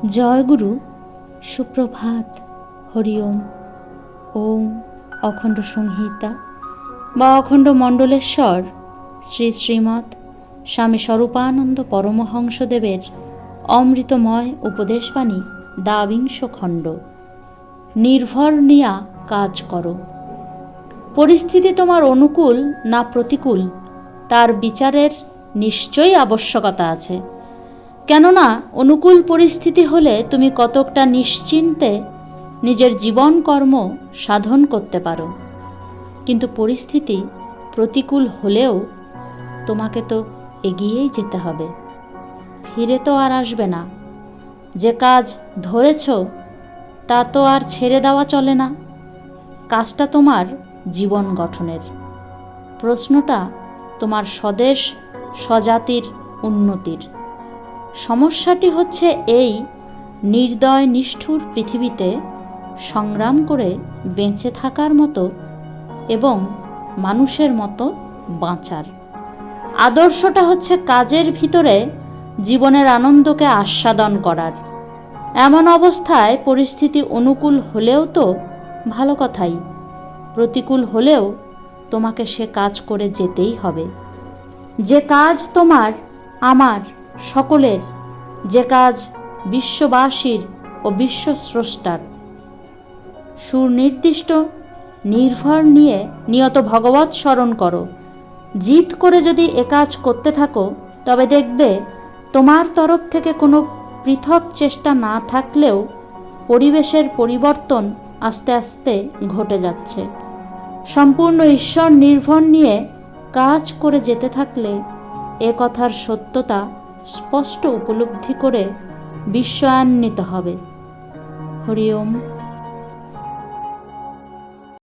জয় গুরু, সুপ্রভাত, হরি ওম। ওম অখণ্ড সংহিতা বা অখণ্ড মণ্ডলেশ্বর শ্রী শ্রীমৎ স্বামী স্বরূপানন্দ পরমহংসদেবের অমৃতময় উপদেশবাণী দ্বাবিংশ খণ্ড। নির্ভর নিয়া কাজ করো। পরিস্থিতি তোমার অনুকূল না প্রতিকূল তার বিচারের নিশ্চয়ই আবশ্যকতা আছে। কেননা অনুকূল পরিস্থিতি হলে তুমি কতকটা নিশ্চিন্তে নিজের জীবন কর্ম সাধন করতে পারো, কিন্তু পরিস্থিতি প্রতিকূল হলেও তোমাকে তো এগিয়েই যেতে হবে, ফিরে তো আর আসবে না। যে কাজ ধরেছ তা তো আর ছেড়ে দেওয়া চলে না। কাজটা তোমার জীবন গঠনের, প্রশ্নটা তোমার স্বদেশ স্বজাতির উন্নতির। সমস্যাটি হচ্ছে এই নির্দয় নিষ্ঠুর পৃথিবীতে সংগ্রাম করে বেঁচে থাকার মতো এবং মানুষের মতো বাঁচার। আদর্শটা হচ্ছে কাজের ভিতরে জীবনের আনন্দকে আস্বাদন করার। এমন অবস্থায় পরিস্থিতি অনুকূল হলেও তো ভালো কথাই, প্রতিকূল হলেও তোমাকে সে কাজ করে যেতেই হবে। যে কাজ তোমার, আমার, সকলের, যে কাজ বিশ্ববাসীর ও বিশ্বস্রষ্টার। সুনির্দিষ্ট নির্ভর নিয়ে নিয়ত ভগবৎ স্মরণ করো। জিদ করে যদি এ কাজ করতে থাকো তবে দেখবে তোমার তরফ থেকে কোনো পৃথক চেষ্টা না থাকলেও পরিবেশের পরিবর্তন আস্তে আস্তে ঘটে যাচ্ছে। সম্পূর্ণ ঈশ্বর নির্ভর নিয়ে কাজ করে যেতে থাকলে এ কথার সত্যতা স্পষ্ট উপলব্ধি করে বিশ্বান্বিত হবে। হরি ওম।